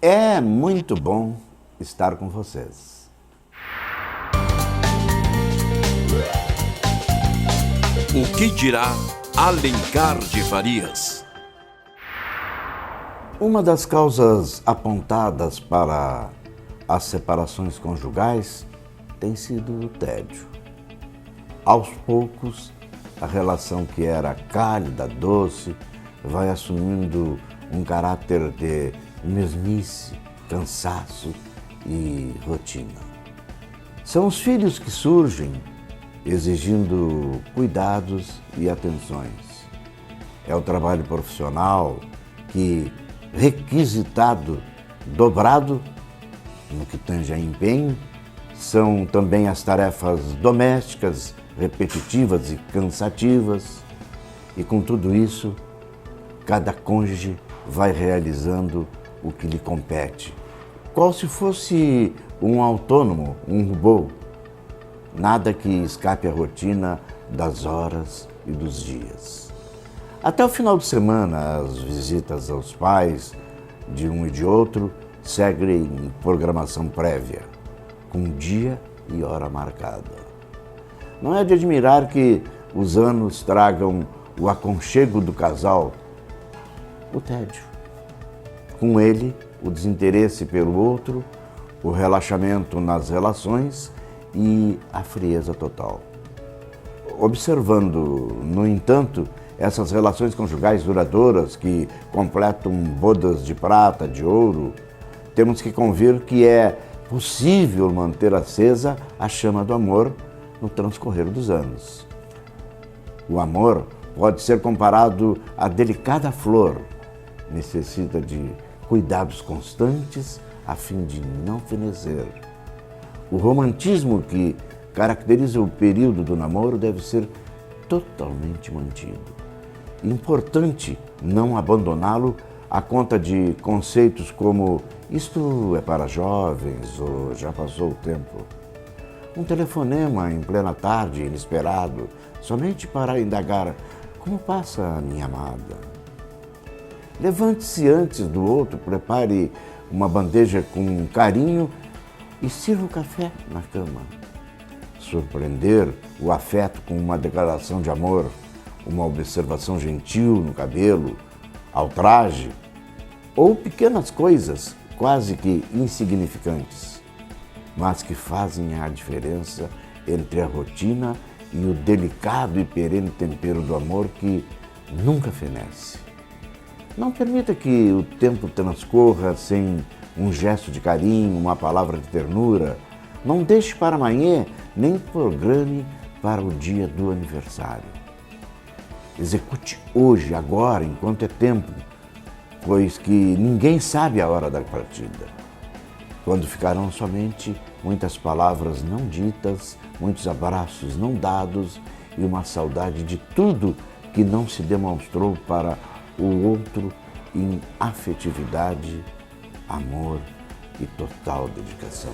É muito bom estar com vocês. O que dirá Alencar de Farias? Uma das causas apontadas para as separações conjugais tem sido o tédio. Aos poucos, a relação que era cálida, doce, vai assumindo um caráter de mesmice, cansaço e rotina. São os filhos que surgem exigindo cuidados e atenções. É o trabalho profissional que, requisitado, dobrado no que tange a empenho, são também as tarefas domésticas, repetitivas e cansativas, e com tudo isso, cada cônjuge vai realizando o que lhe compete, qual se fosse um autônomo, um robô, nada que escape à rotina das horas e dos dias. Até o final de semana, as visitas aos pais de um e de outro seguem em programação prévia, com dia e hora marcada. Não é de admirar que os anos tragam o aconchego do casal, o tédio. Com ele, o desinteresse pelo outro, o relaxamento nas relações e a frieza total. Observando, no entanto, essas relações conjugais duradouras que completam bodas de prata, de ouro, temos que convir que é possível manter acesa a chama do amor no transcorrer dos anos. O amor pode ser comparado à delicada flor, necessita de cuidados constantes a fim de não fenecer. O romantismo que caracteriza o período do namoro deve ser totalmente mantido. Importante não abandoná-lo à conta de conceitos como isto é para jovens ou já passou o tempo. Um telefonema em plena tarde, inesperado, somente para indagar como passa a minha amada. Levante-se antes do outro, prepare uma bandeja com carinho e sirva o café na cama. Surpreender o afeto com uma declaração de amor, uma observação gentil no cabelo, ao traje, ou pequenas coisas quase que insignificantes, mas que fazem a diferença entre a rotina e o delicado e perene tempero do amor que nunca fenece. Não permita que o tempo transcorra sem um gesto de carinho, uma palavra de ternura. Não deixe para amanhã, nem programe para o dia do aniversário. Execute hoje, agora, enquanto é tempo, pois que ninguém sabe a hora da partida. Quando ficarão somente muitas palavras não ditas, muitos abraços não dados e uma saudade de tudo que não se demonstrou para o outro em afetividade, amor e total dedicação.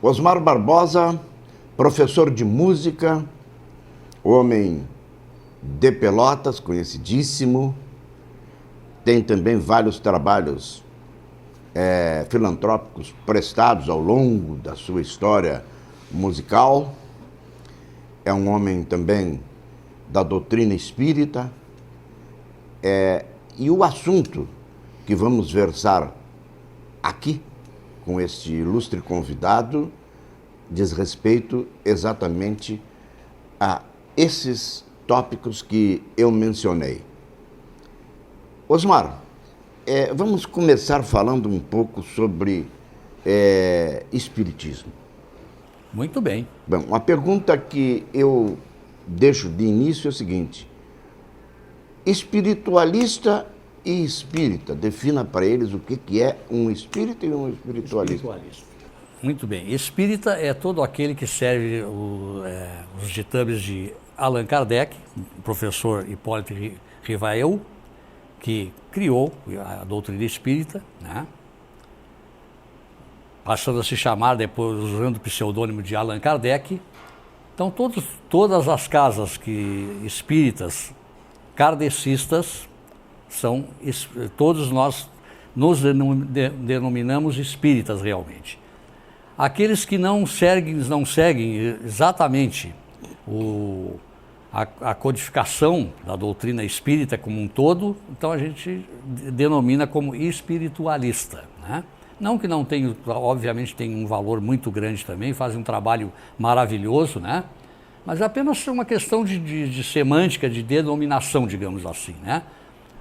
Osmar Barbosa, professor de música, homem de Pelotas, conhecidíssimo, tem também vários trabalhos filantrópicos prestados ao longo da sua história musical. É um homem também da doutrina espírita. E o assunto que vamos versar aqui com este ilustre convidado diz respeito exatamente a esses tópicos que eu mencionei. Osmar, vamos começar falando um pouco sobre espiritismo. Muito bem. Bom, uma pergunta que eu deixo de início é o seguinte: espiritualista e espírita, defina para eles o que é um espírita e um espiritualista. Muito bem. Espírita é todo aquele que serve os ditames de Allan Kardec, o professor Hipólito Rivail, que criou a doutrina espírita, né? passando a se chamar depois, usando o pseudônimo de Allan Kardec. Então, todas as casas espíritas, kardecistas, todos nós nos denominamos espíritas realmente. Aqueles que não seguem exatamente a codificação da doutrina espírita como um todo, então a gente denomina como espiritualista, né? Não que não tenha, obviamente tem um valor muito grande também, fazem um trabalho maravilhoso, né? Mas é apenas uma questão de semântica, de denominação, digamos assim, né?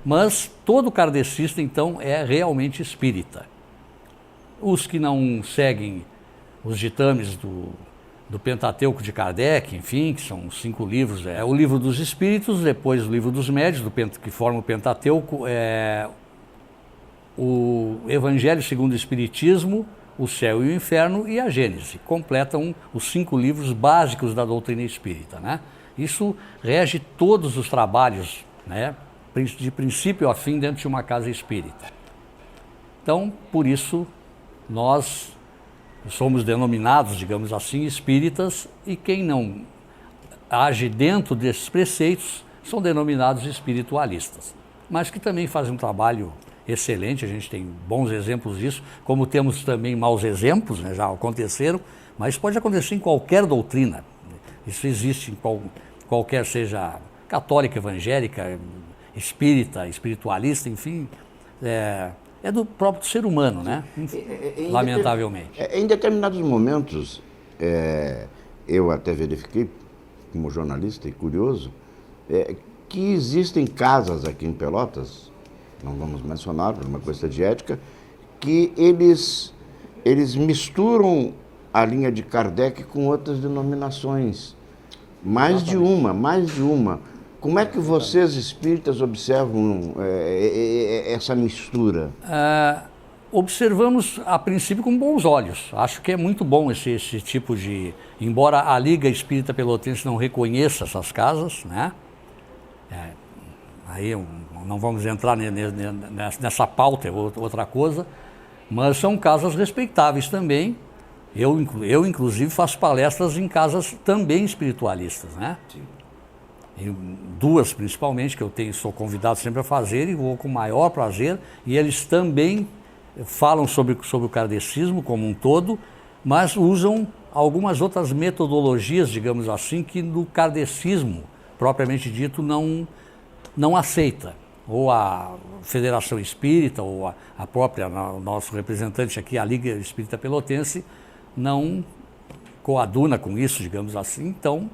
Mas todo kardecista, então, é realmente espírita. Os que não seguem os ditames do Pentateuco de Kardec, enfim, que são 5 livros, o Livro dos Espíritos, depois o Livro dos Médios, que forma o Pentateuco, o Evangelho segundo o Espiritismo, o Céu e o Inferno e a Gênese. Completam os 5 livros básicos da doutrina espírita, né? Isso rege todos os trabalhos, né, de princípio a fim dentro de uma casa espírita. Então, por isso, nós somos denominados, digamos assim, espíritas, e quem não age dentro desses preceitos são denominados espiritualistas, mas que também fazem um trabalho excelente. A gente tem bons exemplos disso, como temos também maus exemplos, né, já aconteceram, mas pode acontecer em qualquer doutrina. Isso existe em qualquer, seja católica, evangélica, espírita, espiritualista, enfim, é do próprio ser humano, né? Lamentavelmente. Em determinados momentos, eu até verifiquei, como jornalista e curioso, que existem casas aqui em Pelotas, não vamos mencionar por uma questão de ética, que eles misturam a linha de Kardec com outras denominações. Mais de uma. Como é que vocês espíritas observam essa mistura? Observamos a princípio com bons olhos. Acho que é muito bom esse tipo de... Embora a Liga Espírita Pelotense não reconheça essas casas, né? Aí não vamos entrar nessa pauta, é outra coisa, mas são casas respeitáveis também. Eu inclusive, faço palestras em casas também espiritualistas, né? Sim. E 2 principalmente, que sou convidado sempre a fazer, e vou com o maior prazer, e eles também falam sobre o kardecismo como um todo, mas usam algumas outras metodologias, digamos assim, que no kardecismo, propriamente dito, não aceita. Ou a Federação Espírita, ou a própria, nosso representante aqui, a Liga Espírita Pelotense, não coaduna com isso, digamos assim. Então,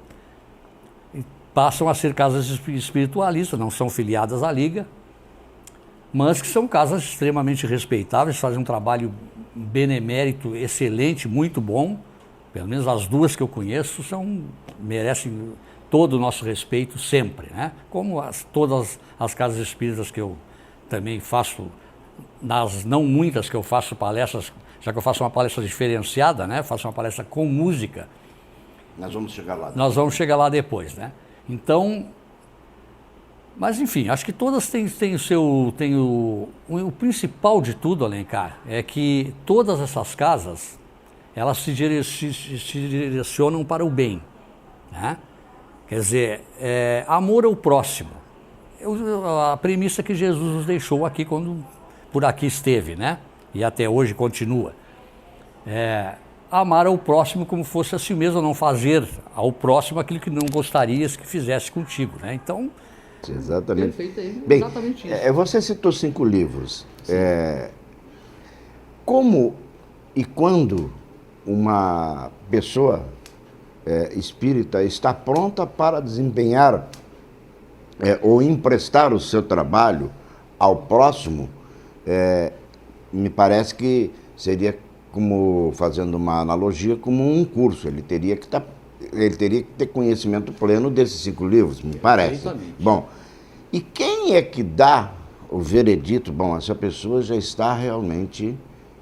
passam a ser casas espiritualistas, não são filiadas à Liga, mas que são casas extremamente respeitáveis, fazem um trabalho benemérito excelente, muito bom. Pelo menos as 2 que eu conheço merecem todo o nosso respeito sempre, né? Como todas as casas espíritas que eu também faço, nas não muitas que eu faço palestras, já que eu faço uma palestra diferenciada, né? Faço uma palestra com música. Nós vamos chegar lá. Nós vamos chegar lá depois, né? Então, mas enfim, acho que todas têm o principal de tudo, Alencar, é que todas essas casas, elas se direcionam para o bem, né? Quer dizer, amor ao próximo. A premissa que Jesus nos deixou aqui quando por aqui esteve, né? E até hoje continua. Amar ao próximo como fosse a si mesmo, não fazer ao próximo aquilo que não gostarias que fizesse contigo, né? Então, exatamente. Perfeito, bem, exatamente isso. Você citou 5 livros. Como e quando uma pessoa espírita está pronta para desempenhar ou emprestar o seu trabalho ao próximo, me parece que seria, como fazendo uma analogia, como um curso. Ele teria que ter conhecimento pleno desses 5 livros, me parece. Bom, e quem é que dá o veredito? Bom, essa pessoa já está realmente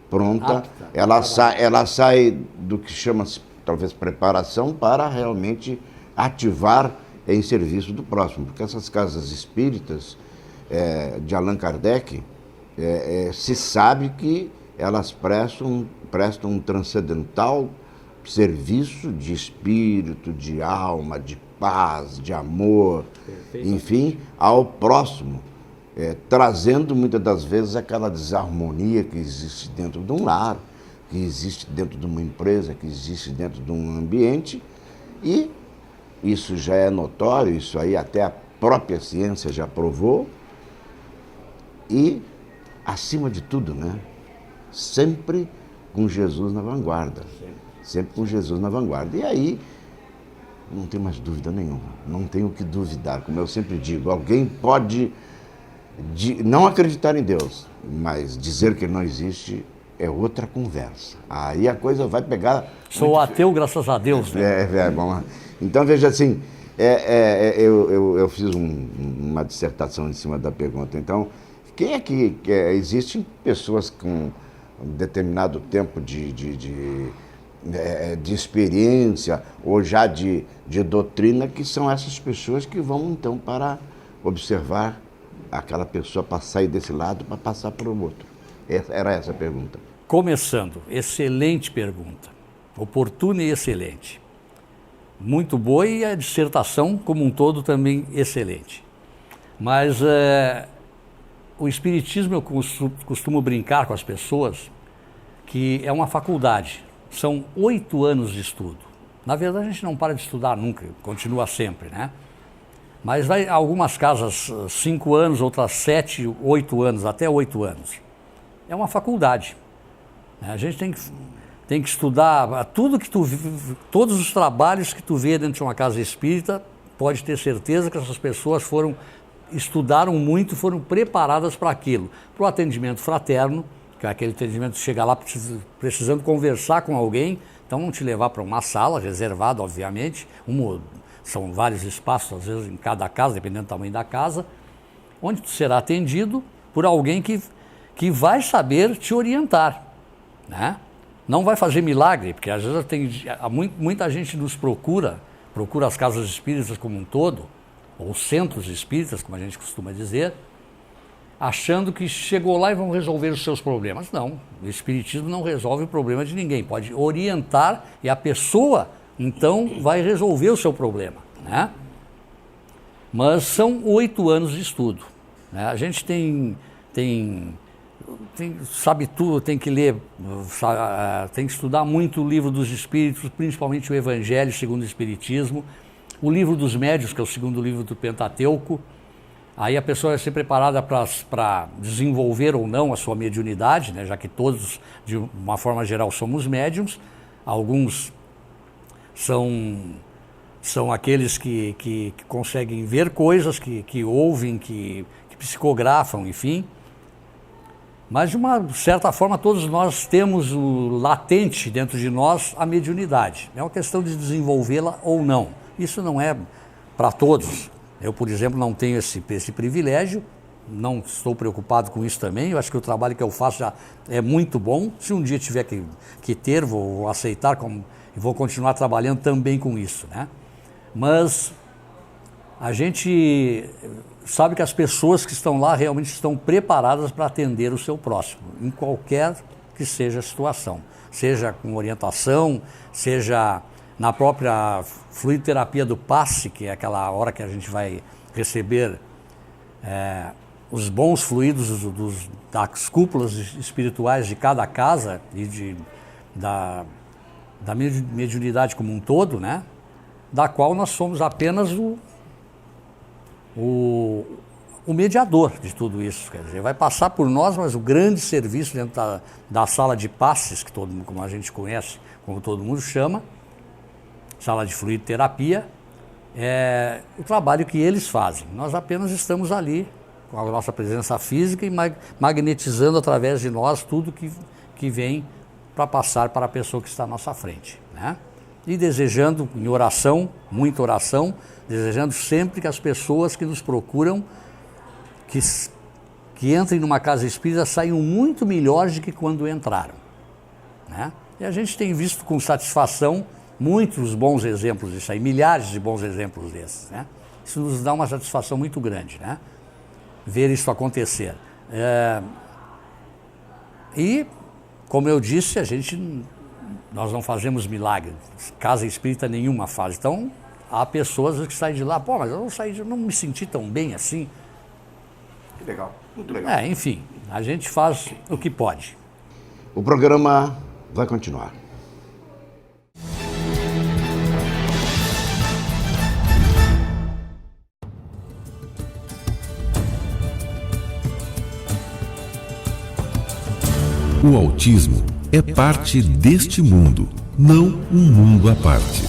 pronta, ela sai do que chama-se, talvez, preparação para realmente ativar em serviço do próximo. Porque essas casas espíritas de Allan Kardec, se sabe que elas prestam um transcendental serviço de espírito, de alma, de paz, de amor, enfim, ao próximo, trazendo muitas das vezes aquela desarmonia que existe dentro de um lar, que existe dentro de uma empresa, que existe dentro de um ambiente, e isso já é notório, isso aí até a própria ciência já provou, e, acima de tudo, né, sempre com Jesus na vanguarda. Sempre com Jesus na vanguarda. E aí, não tem mais dúvida nenhuma, não tenho o que duvidar. Como eu sempre digo, alguém pode não acreditar em Deus, mas dizer que ele não existe é outra conversa. Aí a coisa vai pegar... Sou ateu, graças a Deus. Né? Bom. Então, veja assim, eu fiz uma dissertação em cima da pergunta. Então, quem é que existem pessoas com um determinado tempo de experiência ou já de doutrina, que são essas pessoas que vão então para observar aquela pessoa para sair desse lado para passar para o outro. Era essa a pergunta. Começando, excelente pergunta, oportuna e excelente, muito boa, e a dissertação como um todo também excelente. Mas o Espiritismo, eu costumo brincar com as pessoas que é uma faculdade. São 8 anos de estudo. Na verdade, a gente não para de estudar nunca, continua sempre, né? Mas vai algumas casas 5 anos, outras 7, 8 anos, até 8 anos. É uma faculdade. A gente tem que estudar tudo que todos os trabalhos que tu vê dentro de uma casa espírita, pode ter certeza que essas pessoas estudaram muito, foram preparadas para aquilo. Para o atendimento fraterno, que é aquele atendimento que chega lá precisando conversar com alguém, então vão te levar para uma sala reservada, obviamente, são vários espaços, às vezes em cada casa, dependendo do tamanho da casa, onde tu será atendido por alguém que vai saber te orientar, né? Não vai fazer milagre, porque às vezes muita gente nos procura as casas espíritas como um todo, ou centros espíritas, como a gente costuma dizer, achando que chegou lá e vão resolver os seus problemas. Não, o Espiritismo não resolve o problema de ninguém, pode orientar e a pessoa, então, vai resolver o seu problema, né? Mas são 8 anos de estudo, né? A gente sabe tudo, tem que ler, tem que estudar muito o livro dos Espíritos, principalmente o Evangelho segundo o Espiritismo, o livro dos Médiuns, que é o segundo livro do Pentateuco. Aí a pessoa vai ser preparada para desenvolver ou não a sua mediunidade, né? Já que todos, de uma forma geral, somos médiums. Alguns são aqueles que conseguem ver coisas, que ouvem, que psicografam, enfim. Mas, de uma certa forma, todos nós temos latente dentro de nós a mediunidade. É uma questão de desenvolvê-la ou não. Isso não é para todos. Eu, por exemplo, não tenho esse privilégio, não estou preocupado com isso também. Eu acho que o trabalho que eu faço já é muito bom. Se um dia tiver que ter, vou aceitar e vou continuar trabalhando também com isso, né? Mas a gente sabe que as pessoas que estão lá realmente estão preparadas para atender o seu próximo, em qualquer que seja a situação. Seja com orientação, seja na própria fluidoterapia do passe, que é aquela hora que a gente vai receber os bons fluidos das cúpulas espirituais de cada casa e da mediunidade como um todo, né? Da qual nós somos apenas o mediador de tudo isso. Quer dizer, vai passar por nós, mas o grande serviço dentro da sala de passes, que como a gente conhece, como todo mundo chama, sala de fluidoterapia, é o trabalho que eles fazem. Nós apenas estamos ali com a nossa presença física e magnetizando através de nós tudo que vem para passar para a pessoa que está à nossa frente, né? E desejando, em oração, muita oração, desejando sempre que as pessoas que nos procuram, que entrem numa casa espírita, saiam muito melhores do que quando entraram, né? E a gente tem visto com satisfação muitos bons exemplos disso aí, milhares de bons exemplos desses, né? Isso nos dá uma satisfação muito grande, né? Ver isso acontecer. E como eu disse, nós não fazemos milagre, casa espírita nenhuma faz. Então, há pessoas que saem de lá, pô, mas eu não me senti tão bem assim. Que legal, muito legal. Enfim, a gente faz o que pode. O programa vai continuar. O autismo é parte deste mundo, não um mundo à parte.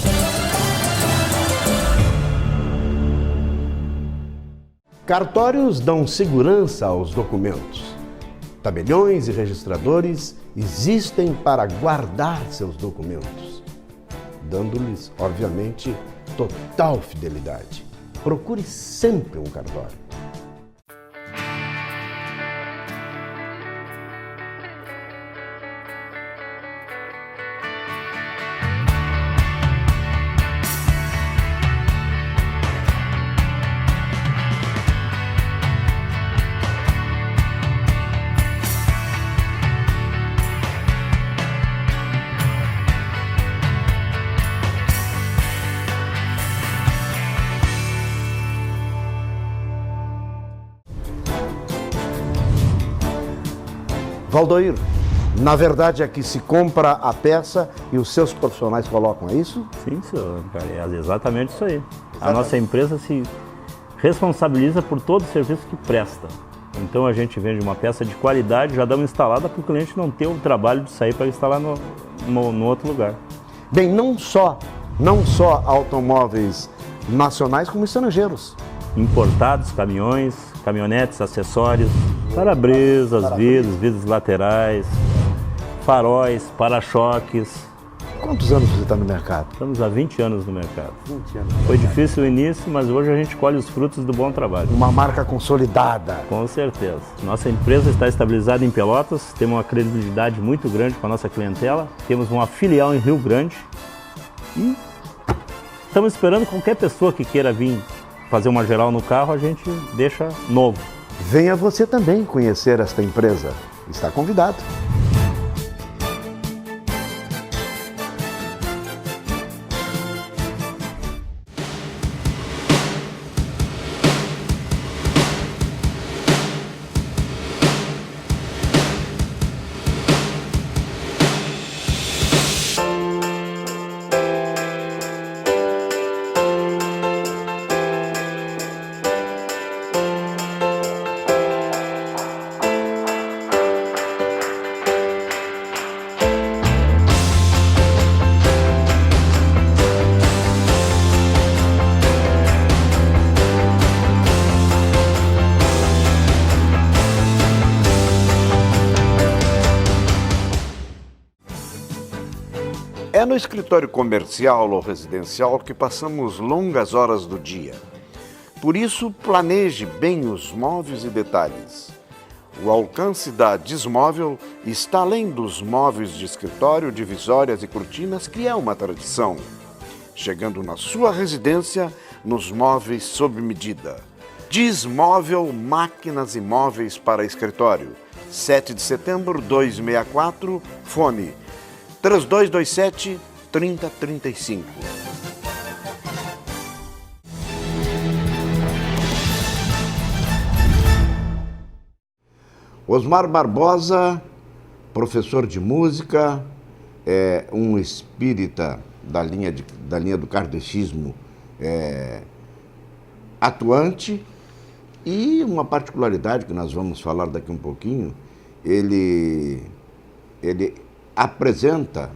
Cartórios dão segurança aos documentos. Tabeliões e registradores existem para guardar seus documentos, dando-lhes, obviamente, total fidelidade. Procure sempre um cartório. Valdoir, na verdade é que se compra a peça e os seus profissionais colocam, é isso? Sim, senhor, cara, é exatamente isso aí. A nossa empresa se responsabiliza por todo o serviço que presta. Então a gente vende uma peça de qualidade, já damos instalada para o cliente não ter o trabalho de sair para instalar no outro lugar. Bem, não só automóveis nacionais como estrangeiros. Importados, caminhões, caminhonetes, acessórios, para-brisas, vidros laterais, faróis, para-choques. Quantos anos você está no mercado? Estamos há 20 anos no mercado. 20 anos. Foi difícil o início, mas hoje a gente colhe os frutos do bom trabalho. Uma marca consolidada. Com certeza. Nossa empresa está estabilizada em Pelotas, temos uma credibilidade muito grande com a nossa clientela, temos uma filial em Rio Grande e estamos esperando qualquer pessoa que queira vir fazer uma geral no carro, a gente deixa novo. Venha você também conhecer esta empresa. Está convidado. É no escritório comercial ou residencial que passamos longas horas do dia. Por isso, planeje bem os móveis e detalhes. O alcance da Desmóvel está além dos móveis de escritório, divisórias e cortinas, que é uma tradição. Chegando na sua residência, nos móveis sob medida. Desmóvel, máquinas e móveis para escritório. 7 de setembro, 264, fone 3227-3035. Osmar Barbosa, professor de música, é um espírita da linha do kardechismo atuante, e uma particularidade que nós vamos falar daqui um pouquinho, ele apresenta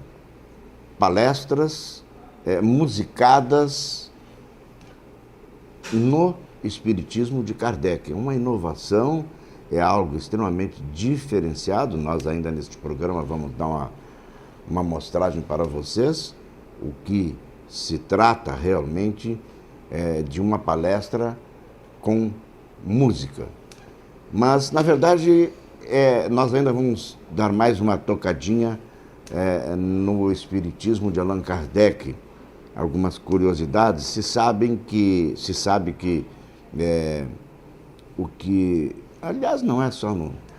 palestras musicadas no Espiritismo de Kardec. Uma inovação, é algo extremamente diferenciado. Nós ainda neste programa vamos dar uma amostragem para vocês, o que se trata realmente de uma palestra com música. Mas, na verdade, nós ainda vamos dar mais uma tocadinha no Espiritismo de Allan Kardec. Algumas curiosidades. Se sabe que o que... Aliás, não é só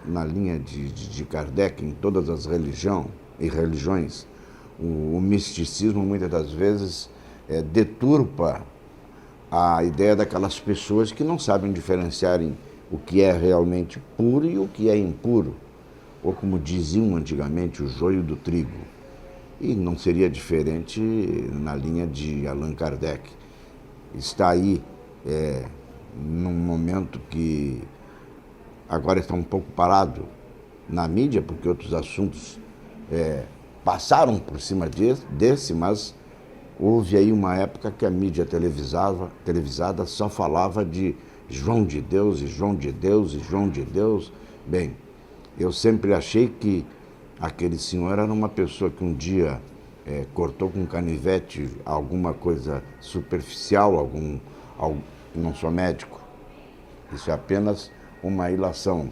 na linha de Kardec, em todas as religiões, o misticismo muitas das vezes deturpa a ideia daquelas pessoas que não sabem diferenciarem o que é realmente puro e o que é impuro, ou como diziam antigamente, o joio do trigo. E não seria diferente na linha de Allan Kardec. Está aí num momento que agora está um pouco parado na mídia, porque outros assuntos passaram por cima desse, mas houve aí uma época que a mídia televisada só falava de João de Deus, e João de Deus, e João de Deus. Bem, eu sempre achei que aquele senhor era uma pessoa que um dia cortou com canivete alguma coisa superficial, não sou médico, isso é apenas uma ilação,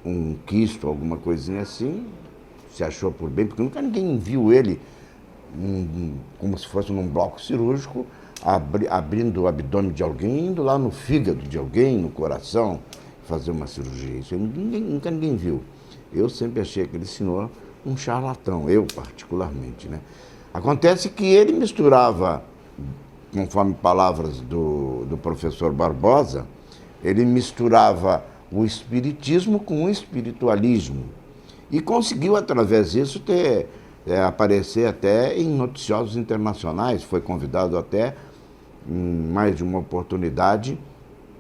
um quisto, alguma coisinha assim, se achou por bem, porque nunca ninguém viu ele como se fosse num bloco cirúrgico, abrindo o abdômen de alguém, indo lá no fígado de alguém, no coração, fazer uma cirurgia. Isso nunca ninguém viu. Eu sempre achei aquele senhor um charlatão, eu particularmente, né? Acontece que ele misturava, conforme palavras do professor Barbosa, ele misturava o espiritismo com o espiritualismo e conseguiu, através disso, aparecer até em noticiosos internacionais. Foi convidado até, em mais de uma oportunidade,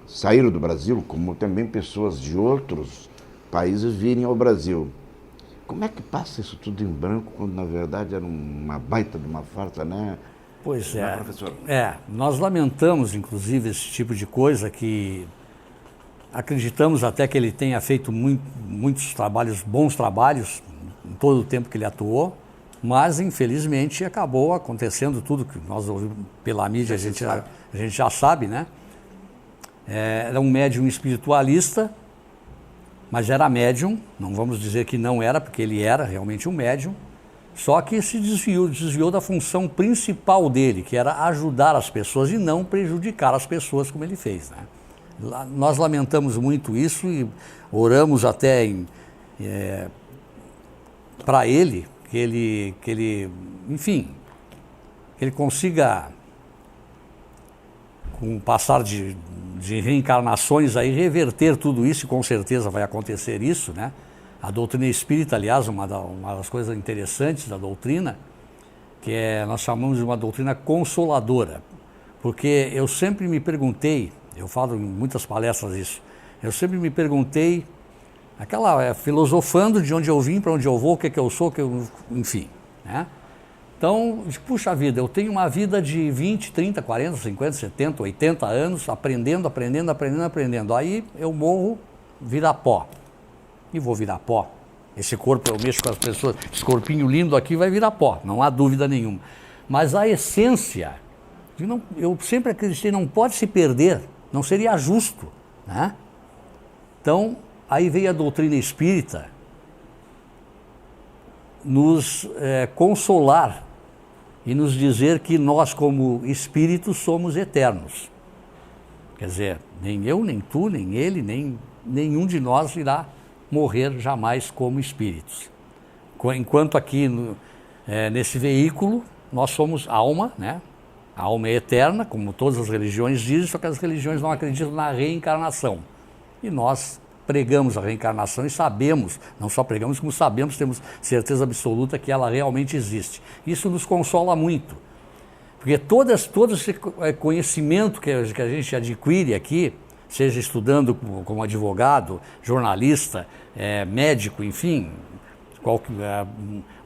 saíram do Brasil, como também pessoas de outros países virem ao Brasil. Como é que passa isso tudo em branco, quando na verdade era uma baita de uma farsa, né? Pois é, professor? Nós lamentamos, inclusive, esse tipo de coisa, que acreditamos até que ele tenha feito muitos trabalhos, bons trabalhos, em todo o tempo que ele atuou, mas, infelizmente, acabou acontecendo tudo que nós ouvimos pela mídia, a gente já sabe, né? Era um médium espiritualista, mas era médium, não vamos dizer que não era, porque ele era realmente um médium, só que se desviou da função principal dele, que era ajudar as pessoas e não prejudicar as pessoas como ele fez, né? Nós lamentamos muito isso e oramos até para ele, que ele, enfim, que ele consiga, com o passar de reencarnações aí, reverter tudo isso, e com certeza vai acontecer isso, né? A doutrina espírita, aliás, uma das coisas interessantes da doutrina, que nós chamamos de uma doutrina consoladora, porque eu sempre me perguntei, eu falo em muitas palestras isso, eu sempre me perguntei, filosofando de onde eu vim, para onde eu vou, o que eu sou, enfim, né? Então, puxa vida, eu tenho uma vida de 20, 30, 40, 50, 70, 80 anos, aprendendo. Aí eu morro, vira pó. E vou virar pó. Esse corpo, eu mexo com as pessoas, esse corpinho lindo aqui vai virar pó, não há dúvida nenhuma. Mas a essência, eu sempre acreditei, não pode se perder, não seria justo, né? Então, aí veio a doutrina espírita nos consolar e nos dizer que nós, como espíritos, somos eternos. Quer dizer, nem eu, nem tu, nem ele, nem nenhum de nós irá morrer jamais como espíritos. Enquanto aqui, nesse veículo, nós somos alma, né? A alma é eterna, como todas as religiões dizem, só que as religiões não acreditam na reencarnação. E nós pregamos a reencarnação e sabemos, não só pregamos, como sabemos, temos certeza absoluta que ela realmente existe. Isso nos consola muito, porque todo esse conhecimento que a gente adquire aqui, seja estudando como advogado, jornalista, médico, enfim,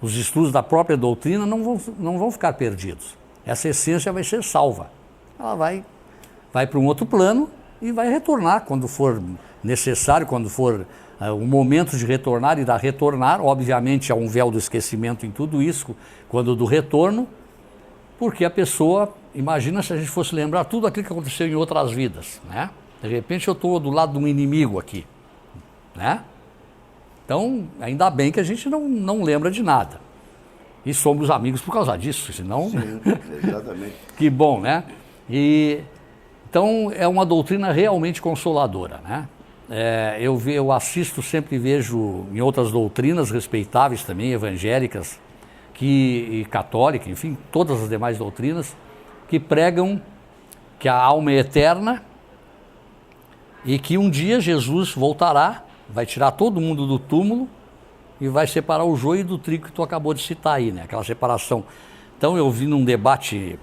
os estudos da própria doutrina não vão ficar perdidos. Essa essência vai ser salva. Ela vai para um outro plano e vai retornar quando for necessário, quando for o momento de retornar, irá retornar. Obviamente há um véu do esquecimento em tudo isso, quando do retorno, porque a pessoa, imagina se a gente fosse lembrar tudo aquilo que aconteceu em outras vidas, né? De repente eu estou do lado de um inimigo aqui, né? Então, ainda bem que a gente não lembra de nada. E somos amigos por causa disso, senão... Sim, exatamente. Que bom, né? Então, é uma doutrina realmente consoladora, né? eu assisto, sempre vejo em outras doutrinas respeitáveis também, evangélicas e católicas, enfim, todas as demais doutrinas, que pregam que a alma é eterna e que um dia Jesus voltará, vai tirar todo mundo do túmulo e vai separar o joio do trigo que tu acabou de citar aí, né? Aquela separação. Então eu vi num debate,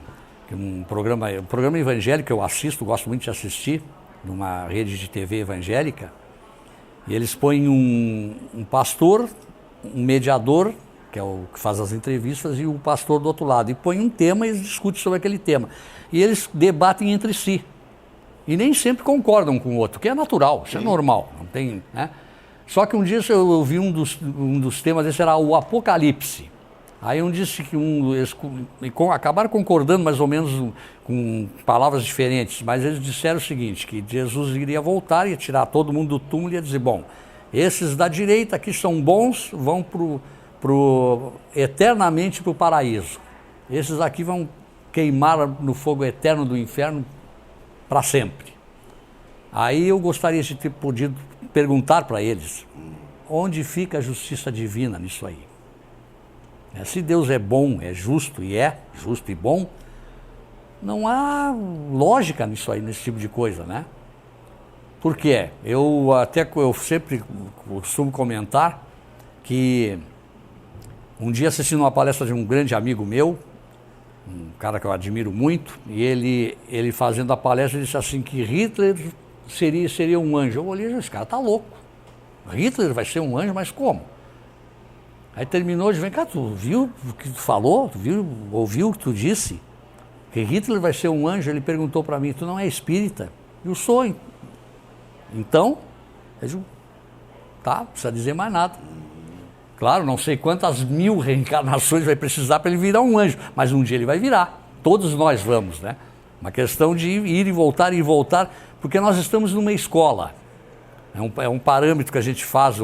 um programa evangélico que eu assisto, gosto muito de assistir, numa rede de TV evangélica, e eles põem um pastor, um mediador, que é o que faz as entrevistas, e o pastor do outro lado, e põe um tema e eles discutem sobre aquele tema. E eles debatem entre si. E nem sempre concordam com o outro, que é natural, isso é normal, não tem, né? Só que um dia eu vi um dos temas, esse era o Apocalipse. Aí disse que eles acabaram concordando mais ou menos com palavras diferentes, mas eles disseram o seguinte, que Jesus iria voltar, ia tirar todo mundo do túmulo e ia dizer, bom, esses da direita aqui são bons, vão eternamente para o paraíso. Esses aqui vão queimar no fogo eterno do inferno para sempre. Aí eu gostaria de ter podido perguntar para eles, onde fica a justiça divina nisso aí? Se Deus é bom, é justo e bom, não há lógica nisso aí, nesse tipo de coisa, né? Por quê? Eu sempre costumo comentar que um dia assistindo uma palestra de um grande amigo meu, um cara que eu admiro muito, e ele fazendo a palestra disse assim que Hitler seria um anjo. Eu olhei e disse, esse cara tá louco. Hitler vai ser um anjo, mas como? Aí terminou de vem cá, tu viu o que tu falou? Ouviu o que tu disse? Que Hitler vai ser um anjo? Ele perguntou para mim, tu não é espírita? Eu sou. Então, eu digo, tá, não precisa dizer mais nada. Claro, não sei quantas mil reencarnações vai precisar para ele virar um anjo, mas um dia ele vai virar. Todos nós vamos, né? Uma questão de ir e voltar, porque nós estamos numa escola. É um parâmetro que a gente faz,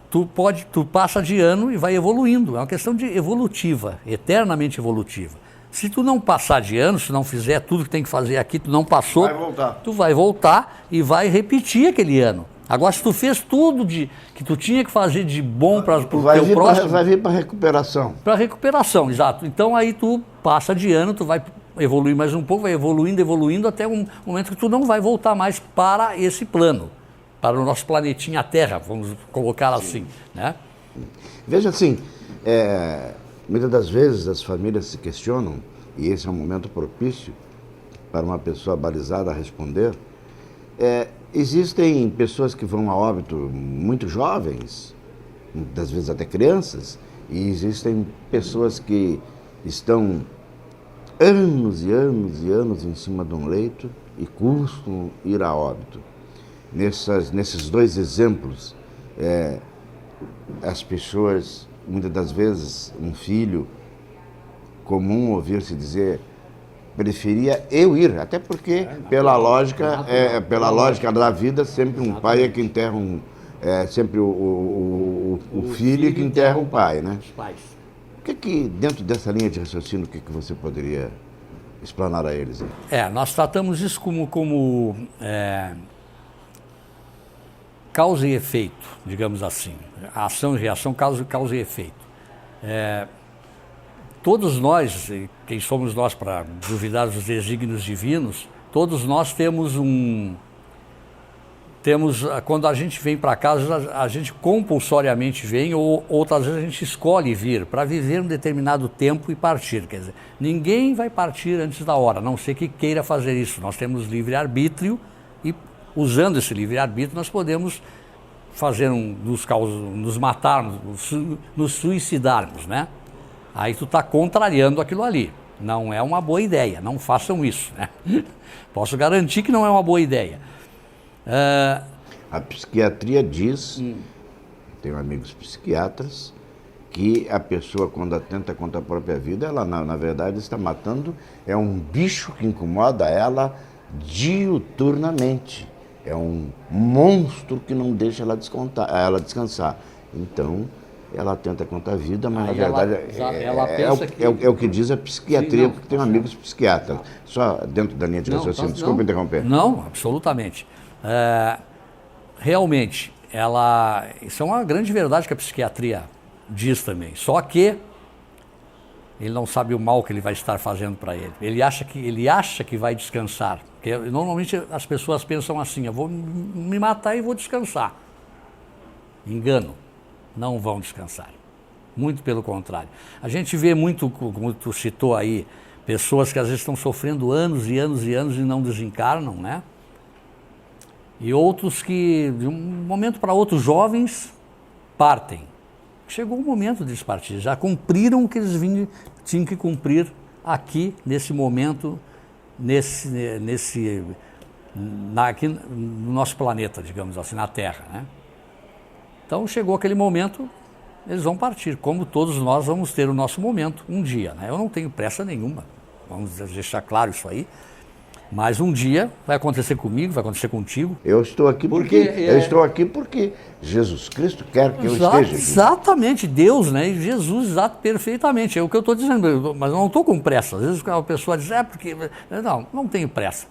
tu passa de ano e vai evoluindo, é uma questão evolutiva, eternamente evolutiva. Se tu não passar de ano, se não fizer tudo que tem que fazer aqui, tu não passou, tu vai voltar e vai repetir aquele ano. Agora, se tu fez tudo que tu tinha que fazer de bom para o teu próximo... Vai vir para recuperação. Para recuperação, exato. Então aí tu passa de ano, tu vai evoluir mais um pouco, vai evoluindo até um momento que tu não vai voltar mais para esse plano, para o nosso planetinha Terra, vamos colocar assim, né? Veja assim, muitas das vezes as famílias se questionam, e esse é um momento propício para uma pessoa balizada a responder, existem pessoas que vão a óbito muito jovens, muitas vezes até crianças, e existem pessoas que estão anos e anos e anos em cima de um leito e custam ir a óbito. Nesses dois exemplos, as pessoas, muitas das vezes, um filho comum ouvir-se dizer, preferia eu ir, até porque, pela lógica da vida, sempre um pai é que enterra sempre o filho é que enterra o pai, né? Os pais. O que dentro dessa linha de raciocínio, o que você poderia explanar a eles? Nós tratamos isso como causa e efeito, digamos assim. A ação e reação, causa e efeito. Todos nós, quem somos nós para duvidar dos desígnios divinos, todos nós temos quando a gente vem para casa, a gente compulsoriamente vem, ou outras vezes a gente escolhe vir, para viver um determinado tempo e partir. Quer dizer, ninguém vai partir antes da hora, a não ser que queira fazer isso. Nós temos livre-arbítrio e, usando esse livre-arbítrio, nós podemos fazer nos matarmos, nos suicidarmos, né? Aí tu está contrariando aquilo ali. Não é uma boa ideia, não façam isso, né? Posso garantir que não é uma boa ideia. A psiquiatria diz, tenho amigos psiquiatras, que a pessoa, quando atenta contra a própria vida, ela na verdade está matando, é um bicho que incomoda ela diuturnamente. É um monstro que não deixa ela descansar. Então, ela atenta contra a vida, mas na verdade é o que diz a psiquiatria, porque tenho amigos psiquiatras. Só dentro da linha de raciocínio, desculpa interromper. Não, absolutamente. Realmente, isso é uma grande verdade que a psiquiatria diz também. Só que ele não sabe o mal que ele vai estar fazendo para ele. Ele acha que vai descansar. Porque normalmente as pessoas pensam assim: eu vou me matar e vou descansar. Engano. Não vão descansar. Muito pelo contrário. A gente vê muito, como tu citou aí, pessoas que às vezes estão sofrendo anos e anos e anos e não desencarnam, né? E outros que, de um momento para outro, jovens, partem. Chegou o momento deles partir, já cumpriram o que eles tinham que cumprir aqui, nesse momento, aqui no nosso planeta, digamos assim, na Terra, né? Então chegou aquele momento, eles vão partir, como todos nós vamos ter o nosso momento, um dia, né? Eu não tenho pressa nenhuma, vamos deixar claro isso aí, mas um dia vai acontecer comigo, vai acontecer contigo. Eu estou aqui porque Jesus Cristo quer que eu esteja aqui. Exatamente, Deus, né? E Jesus, perfeitamente, é o que eu estou dizendo, mas eu não estou com pressa. Às vezes a pessoa diz, porque... Não tenho pressa.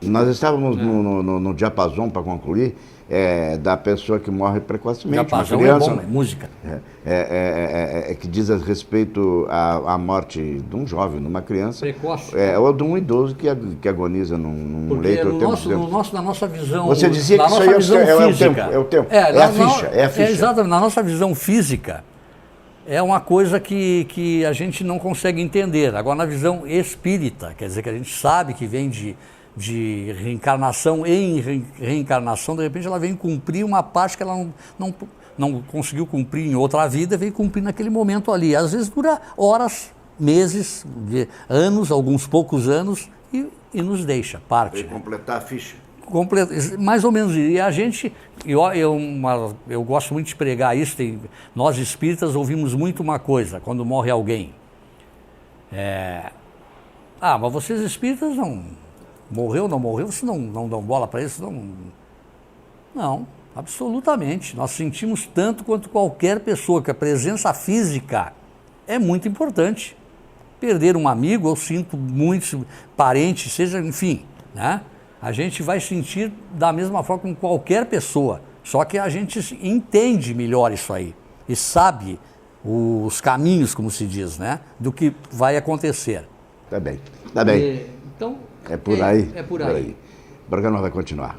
Nós estávamos no diapasão, para concluir, da pessoa que morre precocemente. Diapasão é bom, é música. Que diz a respeito à morte de um jovem, de uma criança. Precoce. Ou de um idoso que agoniza num leito. Na nossa visão... Você dizia que isso aí é o tempo. É a ficha. Exatamente. Na nossa visão física, é uma coisa que a gente não consegue entender. Agora, na visão espírita, quer dizer que a gente sabe que vem de reencarnação em reencarnação, de repente ela vem cumprir uma parte que ela não conseguiu cumprir em outra vida, veio cumprir naquele momento ali. Às vezes dura horas, meses, anos, alguns poucos anos, e nos deixa, parte. E completar a ficha. Mais ou menos. E a gente, eu gosto muito de pregar isso, nós espíritas ouvimos muito uma coisa, quando morre alguém. Mas vocês espíritas não... Morreu, não morreu, vocês não dão bola para isso? Não, absolutamente. Nós sentimos tanto quanto qualquer pessoa, que a presença física é muito importante. Perder um amigo, eu sinto muito, parente, seja, enfim, né? A gente vai sentir da mesma forma com qualquer pessoa, só que a gente entende melhor isso aí e sabe os caminhos, como se diz, né? Do que vai acontecer. Tá bem. Então... É por aí. É por aí. O programa vai continuar.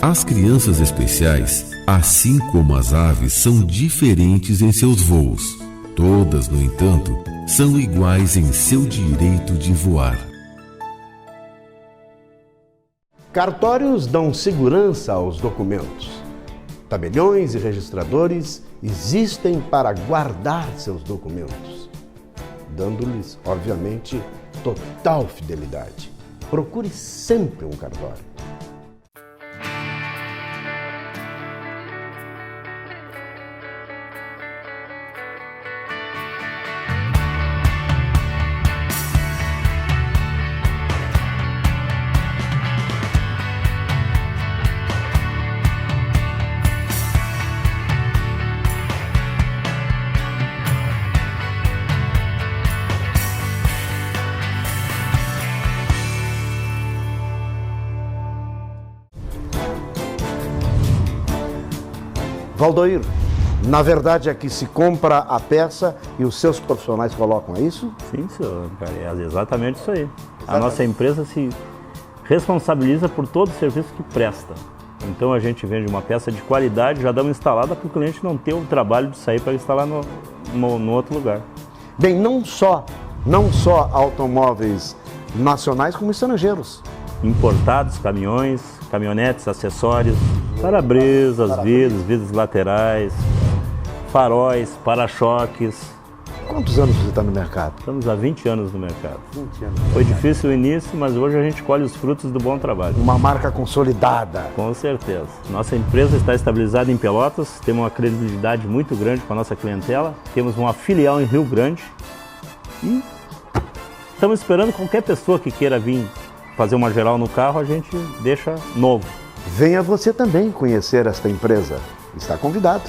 As crianças especiais, assim como as aves, são diferentes em seus voos. Todas, no entanto, são iguais em seu direito de voar. Cartórios dão segurança aos documentos. Tabeliões e registradores existem para guardar seus documentos, dando-lhes, obviamente, total fidelidade. Procure sempre um cartório. Valdoir, na verdade é que se compra a peça e os seus profissionais colocam, é isso? Sim, senhor, é exatamente isso aí. A nossa empresa se responsabiliza por todo o serviço que presta. Então a gente vende uma peça de qualidade, já damos instalada para o cliente não ter o trabalho de sair para instalar no outro lugar. Bem, não só automóveis nacionais como estrangeiros. Importados, caminhões, caminhonetes, acessórios, para-brisas, vidros laterais, faróis, para-choques. Quantos anos você está no mercado? Estamos há 20 anos no mercado. 20 anos. Foi difícil o início, mas hoje a gente colhe os frutos do bom trabalho. Uma marca consolidada. Com certeza. Nossa empresa está estabilizada em Pelotas, temos uma credibilidade muito grande com a nossa clientela, temos uma filial em Rio Grande e estamos esperando qualquer pessoa que queira vir fazer uma geral no carro, a gente deixa novo. Venha você também conhecer esta empresa. Está convidado.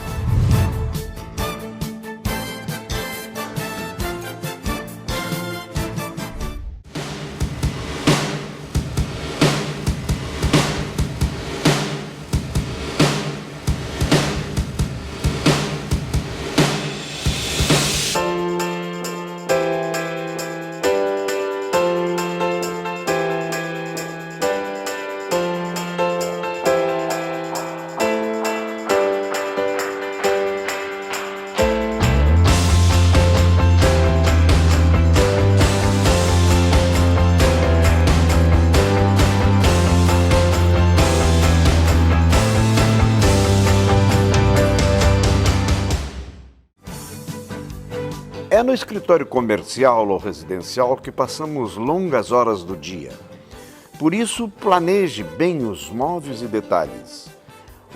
no escritório comercial ou residencial que passamos longas horas do dia. Por isso, planeje bem os móveis e detalhes.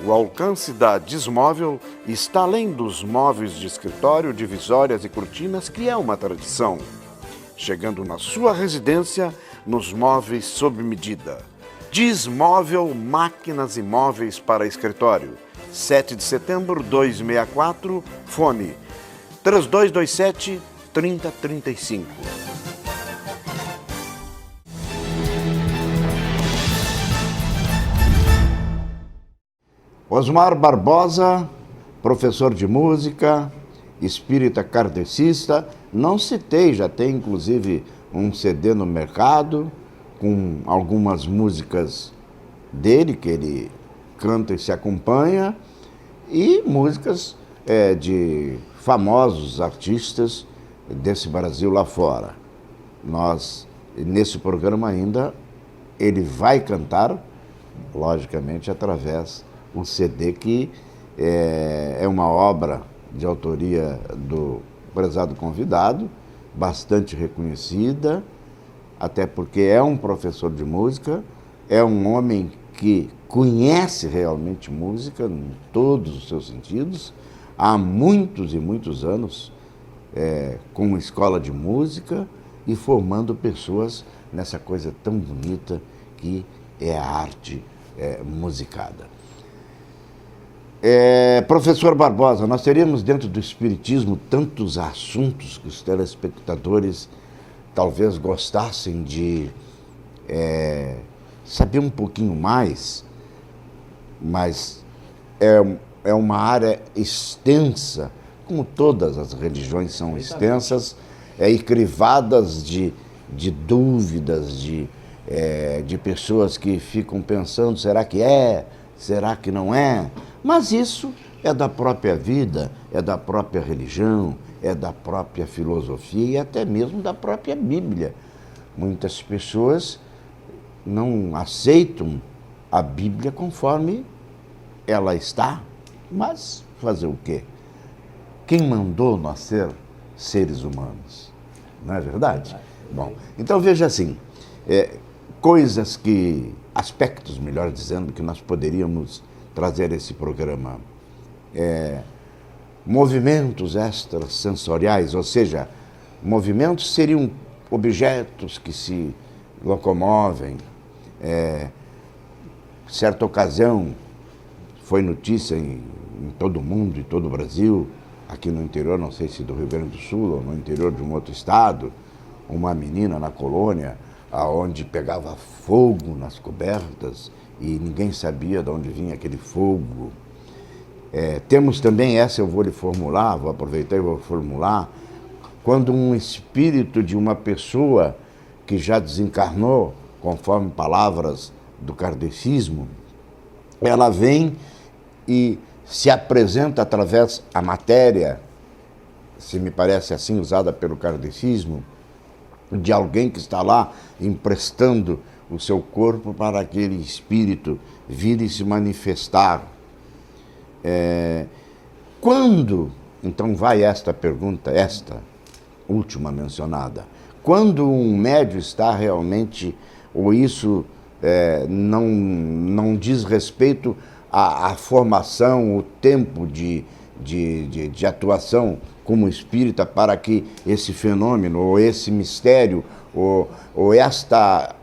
O alcance da Desmóvel está além dos móveis de escritório, divisórias e cortinas, que é uma tradição. Chegando na sua residência, nos móveis sob medida. Desmóvel Máquinas e Móveis para Escritório. 7 de setembro, 264, fone 3227-3035. Osmar Barbosa, professor de música, espírita kardecista, não citei, já tem inclusive um CD no mercado com algumas músicas dele, que ele canta e se acompanha, e músicas de famosos artistas desse Brasil lá fora. Nós, nesse programa ainda, ele vai cantar, logicamente, através do CD, que é uma obra de autoria do prezado convidado, bastante reconhecida, até porque é um professor de música, é um homem que conhece realmente música em todos os seus sentidos, há muitos e muitos anos com escola de música e formando pessoas nessa coisa tão bonita que é a arte musicada. Professor Barbosa, nós teríamos dentro do Espiritismo tantos assuntos que os telespectadores talvez gostassem de saber um pouquinho mais, mas é uma área extensa, como todas as religiões são extensas, e crivadas de dúvidas, de pessoas que ficam pensando, será que é, será que não é? Mas isso é da própria vida, é da própria religião, é da própria filosofia e até mesmo da própria Bíblia. Muitas pessoas não aceitam a Bíblia conforme ela está, mas fazer o quê? Quem mandou nós ser seres humanos? Não é verdade? Bom, então veja assim, aspectos, melhor dizendo, que nós poderíamos trazer esse programa. Movimentos extrasensoriais, ou seja, movimentos seriam objetos que se locomovem. Certa ocasião, foi notícia em todo o mundo, em todo o Brasil, aqui no interior, não sei se do Rio Grande do Sul ou no interior de um outro estado, uma menina na colônia, onde pegava fogo nas cobertas e ninguém sabia de onde vinha aquele fogo. Temos também essa, eu vou lhe formular, vou aproveitar e vou formular, quando um espírito de uma pessoa que já desencarnou, conforme palavras do kardecismo, ela vem e se apresenta através da matéria, se me parece assim usada pelo kardecismo, de alguém que está lá emprestando o seu corpo para aquele espírito vir e se manifestar. Quando, então vai esta pergunta, esta última mencionada, quando um médium está realmente, ou isso não diz respeito à formação, o tempo de atuação como espírita para que esse fenômeno, ou esse mistério, ou esta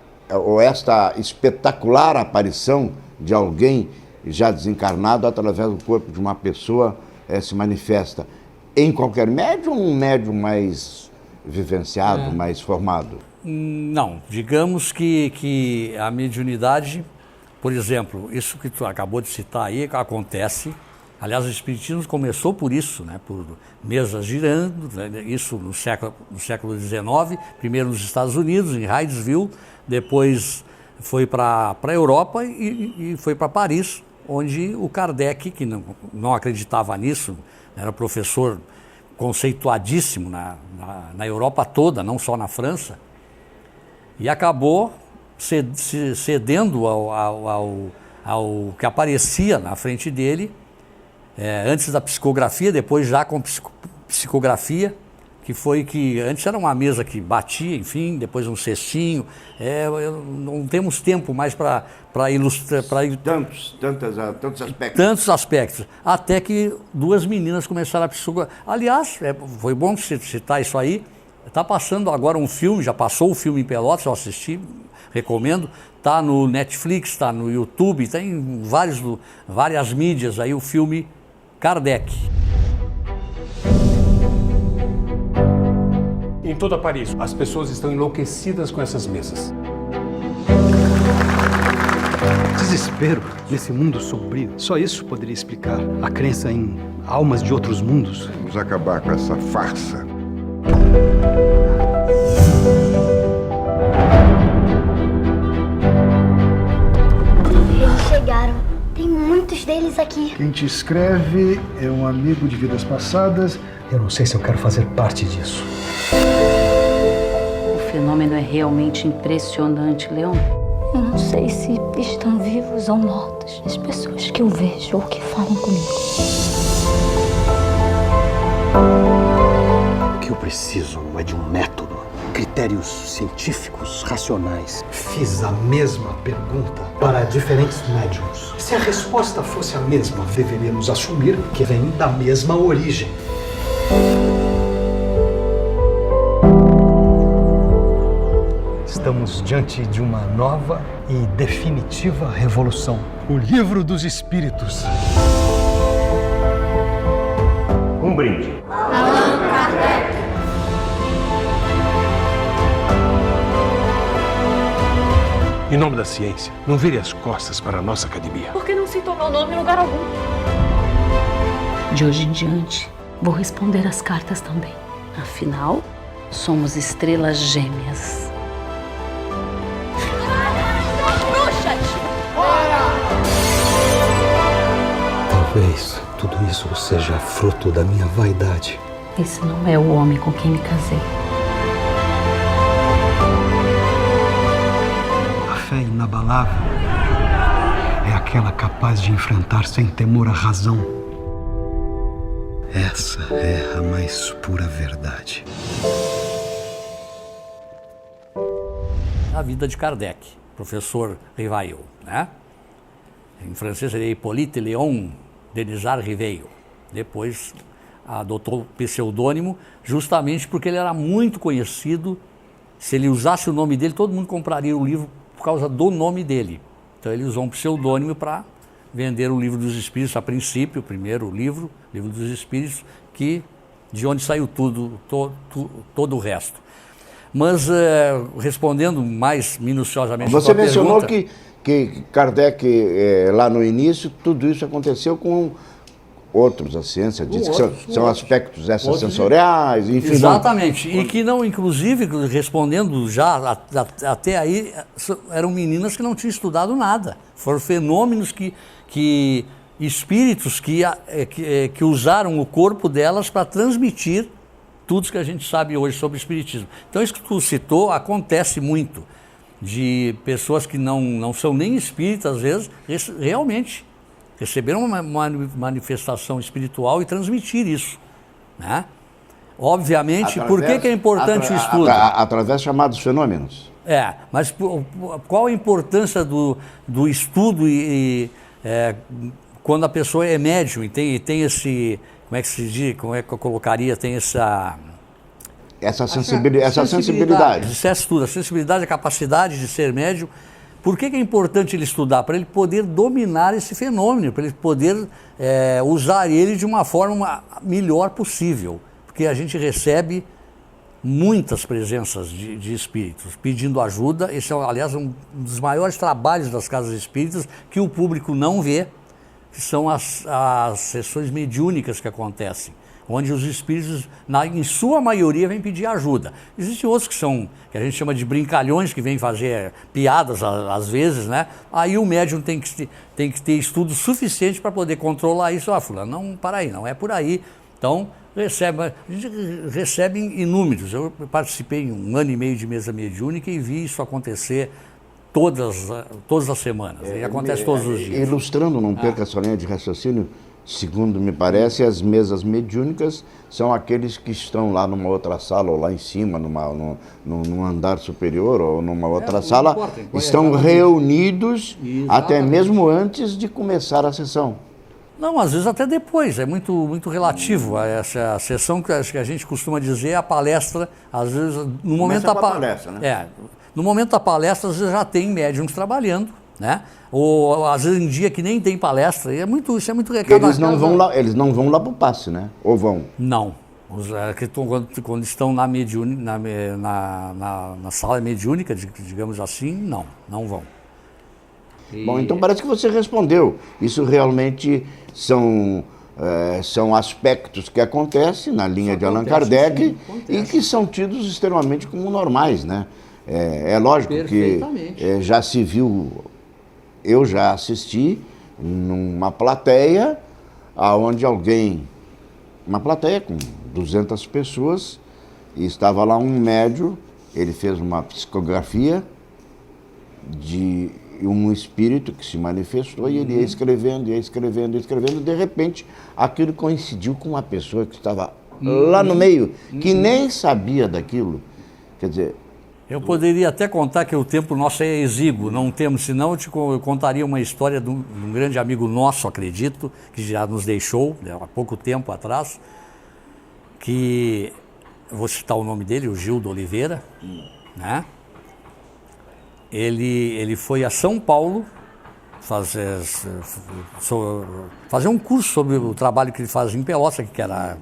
espetacular aparição de alguém já desencarnado através do corpo de uma pessoa se manifesta em qualquer médium, ou um médium mais vivenciado, mais formado? Não, digamos que a mediunidade, por exemplo, isso que tu acabou de citar aí, acontece. Aliás, o Espiritismo começou por isso, né, por mesas girando, né, isso no século XIX, primeiro nos Estados Unidos, em Hydesville, depois foi para a Europa e foi para Paris, onde o Kardec, que não acreditava nisso, era professor conceituadíssimo na Europa toda, não só na França, e acabou cedendo ao que aparecia na frente dele, antes da psicografia, depois já com psicografia, que foi que antes era uma mesa que batia, enfim, depois um cestinho. Não temos tempo mais para ilustrar. Tantos aspectos. Tantos aspectos. Até que duas meninas começaram a psicografiar. Aliás, foi bom citar isso aí. Está passando agora um filme, já passou o filme em Pelotas, eu assisti, recomendo. Está no Netflix, está no YouTube, está em várias mídias aí o filme Kardec. Em toda Paris, as pessoas estão enlouquecidas com essas mesas. Desespero nesse mundo sombrio. Só isso poderia explicar a crença em almas de outros mundos. Vamos acabar com essa farsa. Eles chegaram. Tem muitos deles aqui. Quem te escreve é um amigo de vidas passadas. Eu não sei se eu quero fazer parte disso. O fenômeno é realmente impressionante, Leon. Eu não sei se estão vivos ou mortos as pessoas que eu vejo ou que falam comigo. O que eu preciso é de um método, critérios científicos, racionais. Fiz a mesma pergunta para diferentes médiums. Se a resposta fosse a mesma, deveríamos assumir que vem da mesma origem. Estamos diante de uma nova e definitiva revolução. O Livro dos Espíritos. Um brinde. Em nome da ciência, não vire as costas para a nossa academia. Por que não citou meu nome em lugar algum? De hoje em diante, vou responder as cartas também. Afinal, somos estrelas gêmeas. Talvez tudo isso seja fruto da minha vaidade. Esse não é o homem com quem me casei. A fé inabalável é aquela capaz de enfrentar sem temor a razão. Essa é a mais pura verdade. A vida de Kardec, professor Rivail, né? Em francês seria Hippolyte Léon Denisard Rivail. Depois adotou o pseudônimo justamente porque ele era muito conhecido. Se ele usasse o nome dele, todo mundo compraria o livro por causa do nome dele. Então ele usou um pseudônimo para vender o Livro dos Espíritos, a princípio, o primeiro livro, Livro dos Espíritos, de onde saiu todo o resto. Mas, respondendo mais minuciosamente... Você mencionou que Kardec, lá no início, tudo isso aconteceu com outros, a ciência diz que são aspectos extrasensoriais, enfim. Exatamente, e que não, inclusive, respondendo já até aí, eram meninas que não tinham estudado nada. Foram fenômenos que espíritos que usaram o corpo delas para transmitir tudo que a gente sabe hoje sobre o espiritismo. Então, isso que tu citou acontece muito, de pessoas que não são nem espíritas, às vezes, realmente receberam uma manifestação espiritual e transmitir isso, né? Obviamente, por que é importante o estudo? Através de chamados fenômenos. Mas qual a importância do estudo quando a pessoa é médium e tem esse, como é que se diz, como é que eu colocaria, tem essa sensibilidade. Dissesse tudo, a sensibilidade, a capacidade de ser médium. Por que é importante ele estudar? Para ele poder dominar esse fenômeno, para ele poder usar ele de uma forma melhor possível. Porque a gente recebe muitas presenças de espíritos pedindo ajuda. Esse é, aliás, um dos maiores trabalhos das casas espíritas que o público não vê, que são as sessões mediúnicas que acontecem, onde os espíritos, em sua maioria, vêm pedir ajuda. Existem outros que a gente chama de brincalhões, que vêm fazer piadas às vezes, né? Aí o médium tem que ter estudo suficiente para poder controlar isso. Fulano, não, para aí, não é por aí. Então, a gente recebe inúmeros. Eu participei em 1 ano e meio de mesa mediúnica e vi isso acontecer todas as semanas. E acontece todos os dias. Ilustrando, não perca essa linha de raciocínio, Segundo me parece, as mesas mediúnicas são aqueles que estão lá numa outra sala, ou lá em cima, num andar superior, ou numa outra sala, estão reunidos até mesmo antes de começar a sessão. Não, às vezes até depois, é muito relativo. Essa sessão que a gente costuma dizer, a palestra, às vezes, no momento da palestra, né? No momento da palestra, às vezes já tem médiums trabalhando, né? Ou às vezes em dia que nem tem palestra, isso é muito recado. Eles não vão lá para o passe, né? Ou vão? Não. Quando estão na sala mediúnica, digamos assim, não vão. Bom, então parece que você respondeu. Isso realmente são aspectos que acontecem na linha de Allan Kardec e que são tidos extremamente como normais, né? É lógico que já se viu, eu já assisti numa plateia onde uma plateia com 200 pessoas, e estava lá um médium, ele fez uma psicografia de um espírito que se manifestou e ele ia escrevendo, de repente aquilo coincidiu com uma pessoa que estava lá no meio, que nem sabia daquilo. Quer dizer... Eu poderia até contar que o tempo nosso é exíguo, não temos, senão eu contaria uma história de um grande amigo nosso, acredito, que já nos deixou, né, há pouco tempo atrás, que, eu vou citar o nome dele, o Gildo Oliveira, né? Ele foi a São Paulo fazer um curso sobre o trabalho que ele fazia em Pelotas, que era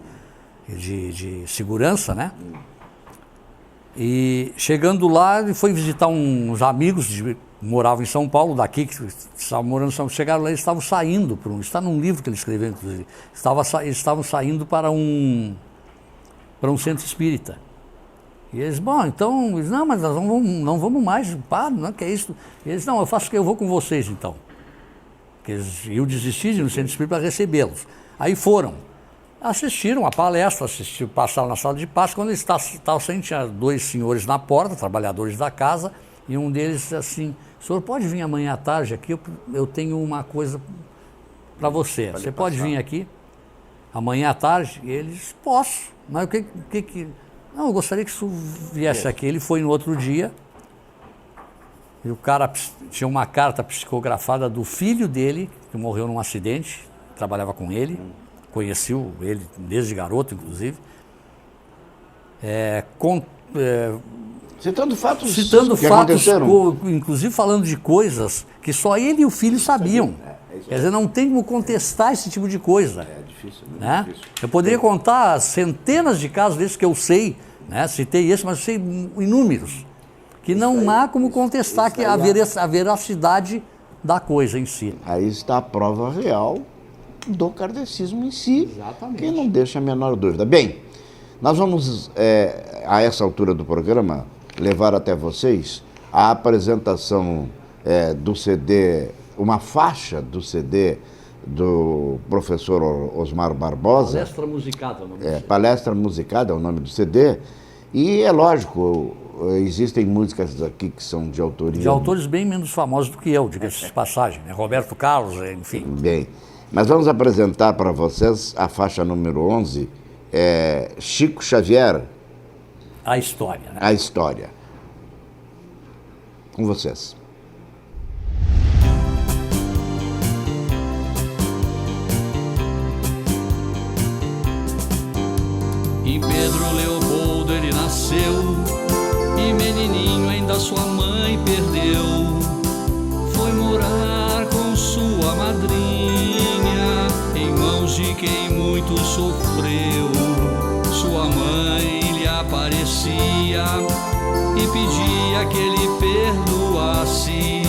de segurança, né? E chegando lá, ele foi visitar uns amigos que moravam em São Paulo, daqui, que estavam morando em São Paulo. Chegaram lá, eles estavam saindo, está num livro que ele escreveu, inclusive, eles estavam saindo para um centro espírita. E eles, então, não, mas nós não vamos mais, não, que é isso? E eles, não, eu vou com vocês então. Porque eles iam desistir de ir no centro espírita para recebê-los. Aí foram, assistiram a palestra, passaram na sala de passe. Quando eles estavam saindo, tinha dois senhores na porta, trabalhadores da casa, e um deles disse assim: o senhor pode vir amanhã à tarde aqui? Eu tenho uma coisa para você. Você pode vir aqui amanhã à tarde? E eles, posso. Mas o que... Não, eu gostaria que isso viesse aqui. Ele foi no outro dia, e o cara tinha uma carta psicografada do filho dele, que morreu num acidente, trabalhava com ele, conheceu ele desde garoto, inclusive. Citando fatos que aconteceram. Inclusive falando de coisas que só ele e o filho sabiam. Quer dizer, não tem como contestar esse tipo de coisa. É difícil, né? Eu poderia contar centenas de casos desses que eu sei, né? Citei esse, mas eu sei inúmeros, que não há como contestar a veracidade da coisa em si. Aí está a prova real do kardecismo em si, exatamente, que não deixa a menor dúvida. Bem, nós vamos, a essa altura do programa, levar até vocês a apresentação do CD, uma faixa do CD do professor Osmar Barbosa. Palestra Musicada é o nome do CD. Palestra Musicada é o nome do CD. E é lógico, existem músicas aqui que são de autoria... De autores bem menos famosos do que eu, diga-se de passagem, né? Roberto Carlos, enfim. Bem, mas vamos apresentar para vocês a faixa número 11, Chico Xavier. A História, né? A História. Com vocês. Em Pedro Leopoldo ele nasceu, e menininho ainda sua mãe perdeu. Foi morar com sua madrinha, em mãos de quem muito sofreu. Sua mãe lhe aparecia e pedia que ele perdoasse,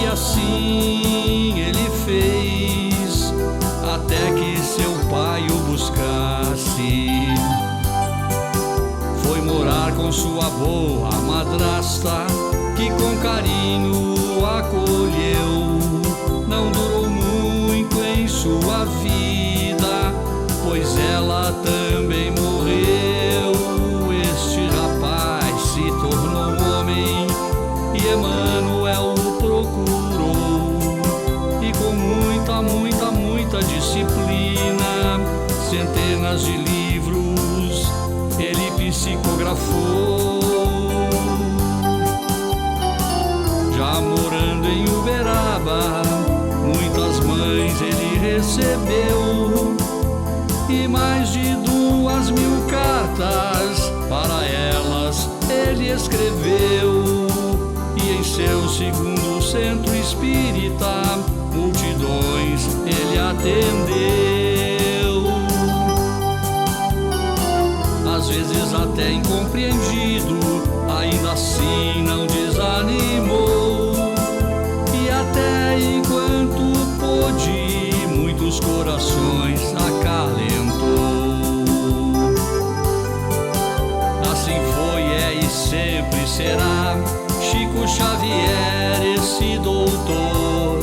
e assim ele fez, até que seu pai o buscasse. Foi morar com sua boa madrasta, que com carinho acolheu. Não durou muito em sua vida, pois ela também morreu. Este rapaz se tornou homem, e Emanuel o procurou, e com muita disciplina, centenas de livros ele psicografou. Já morando em Uberaba, muitas mães ele recebeu, e mais de 2.000 cartas para elas ele escreveu. E em seu segundo centro espírita, multidões ele atendeu. Às vezes até incompreendido, ainda assim não desanimou. E até enquanto pôde, muitos corações acalentou. Assim foi, é e sempre será Chico Xavier, esse doutor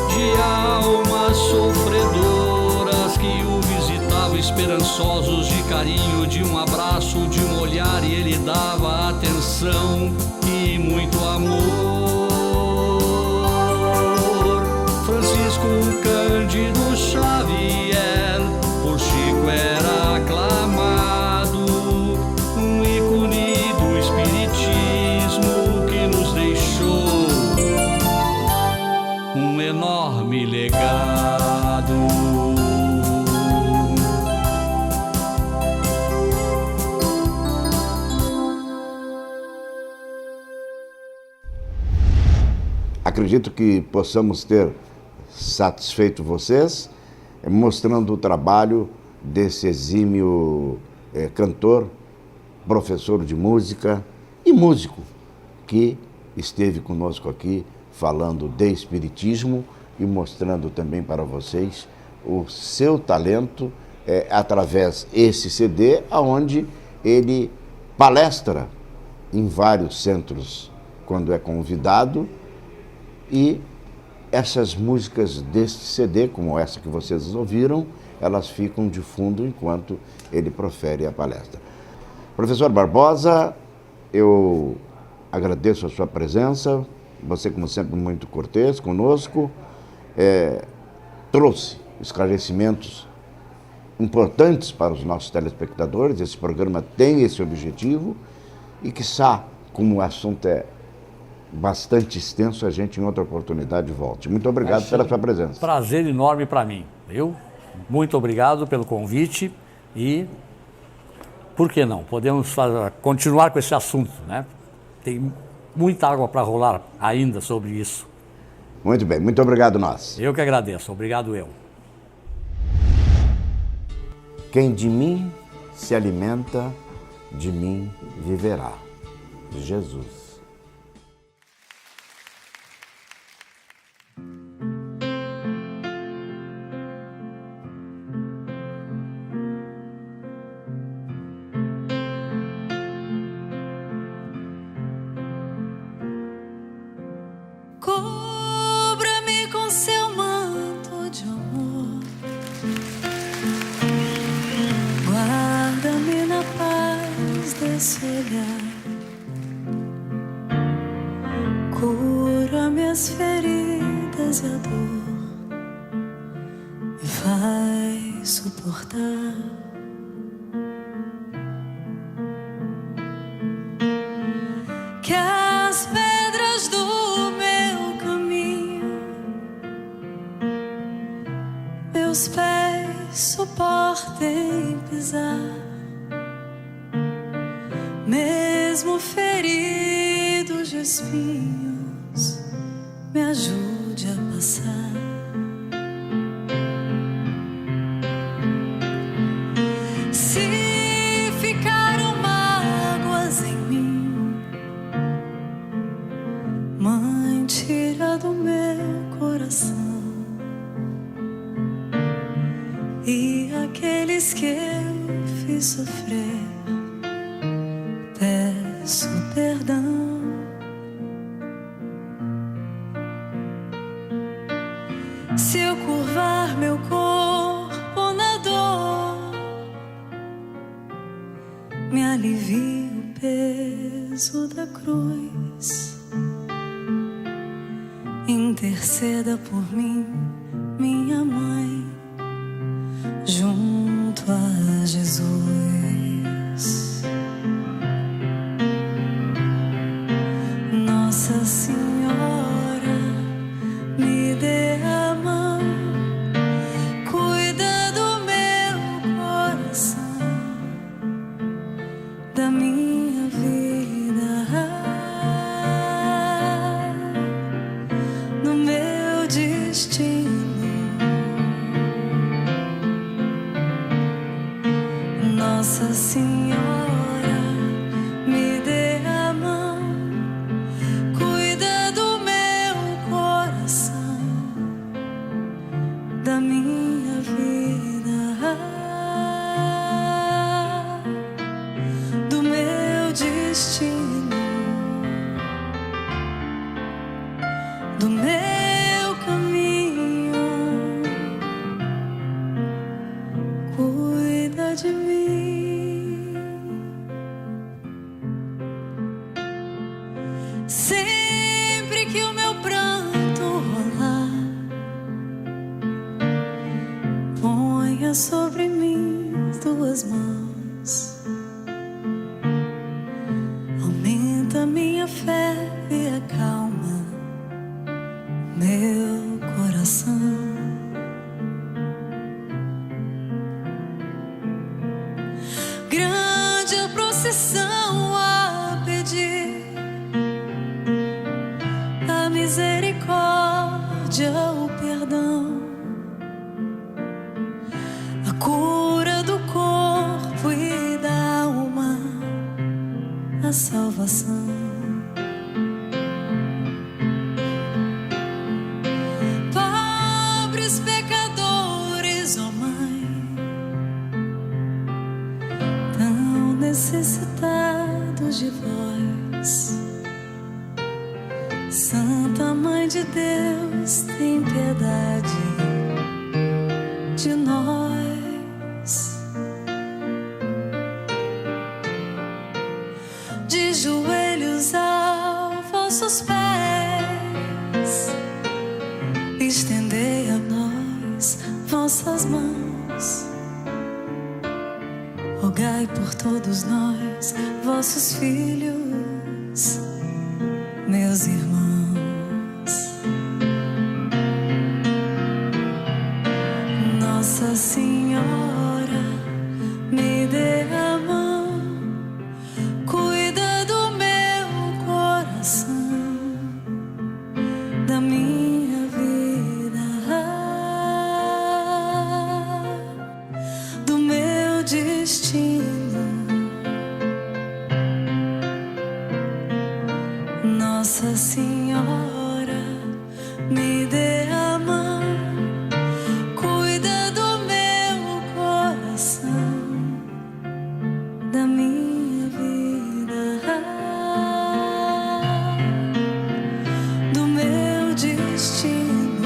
de almas sofredoras que o visitavam esperançosos de carinho, de um abraço, de um olhar, e ele dava atenção e muito amor. Francisco Cândido Xavier, por Chico era aclamado, um ícone do espiritismo que nos deixou um enorme legado. Acredito que possamos ter satisfeito vocês, mostrando o trabalho desse exímio cantor, professor de música e músico, que esteve conosco aqui falando de espiritismo e mostrando também para vocês o seu talento através desse CD, onde ele palestra em vários centros quando é convidado. E essas músicas deste CD, como essa que vocês ouviram, elas ficam de fundo enquanto ele profere a palestra. Professor Barbosa, eu agradeço a sua presença, você, como sempre, muito cortês conosco, trouxe esclarecimentos importantes para os nossos telespectadores. Esse programa tem esse objetivo e, quiçá, como o assunto é bastante extenso, a gente em outra oportunidade volte. Muito obrigado pela sua presença. Prazer enorme para mim. Muito obrigado pelo convite e, por que não, podemos continuar com esse assunto, né? Tem muita água para rolar ainda sobre isso. Muito bem, muito obrigado nós. Eu que agradeço, obrigado eu. Quem de mim se alimenta, de mim viverá. Jesus. Cubra-me com seu manto de amor, guarda-me na paz desse olhar, cura minhas feridas e a dor me faz suportar. Que as pedras do meu caminho meus pés suportem pisar, mesmo feridos de espinhos, me ajude a passar. Se ficaram mágoas em mim, Mãe, tira do meu coração. E aqueles que eu fiz sofrer, peço perdão. Se eu curvar meu corpo na dor, me alivie o peso da cruz. Interceda por mim minha mãe, junto a Jesus. Nossa Senhora, me dê a mão, cuida do meu coração, da minha vida, no meu destino. Nossa Senhora, me dê a mão, cuida do meu coração, da minha vida, do meu destino, do meu caminho. Cuida de mim. Sempre que o meu pranto rolar, ponha sobre mim tuas mãos. Aumenta minha fé e acalma meu coração. Grande a procissão a pedir a misericórdia, o perdão, a cura do corpo e da alma, a salvação. Pobres pecadores, ó Mãe, tão necessitados de vós. Santa Mãe de Deus, tem piedade de nós. De joelhos aos vossos pés, estendei a nós vossas mãos. Rogai por todos nós, vossos filhos, meus irmãos. Nossa Senhora, me dê a mão, cuida do meu coração, da minha vida, do meu destino. Nossa Senhora, me dê a mão, cuida do meu coração, da minha vida, do meu destino,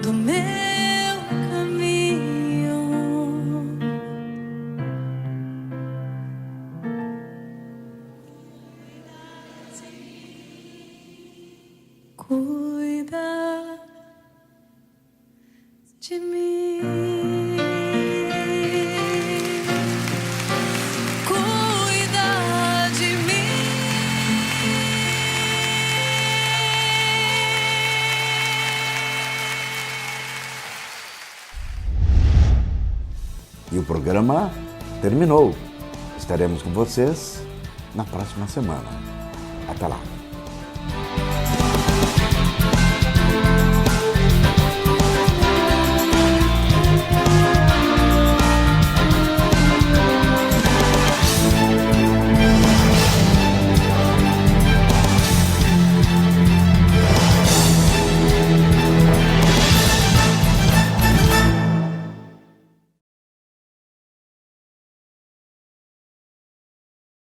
do meu caminho. Cuida de mim. Cuida de mim. E o programa terminou. Estaremos com vocês na próxima semana. Até lá.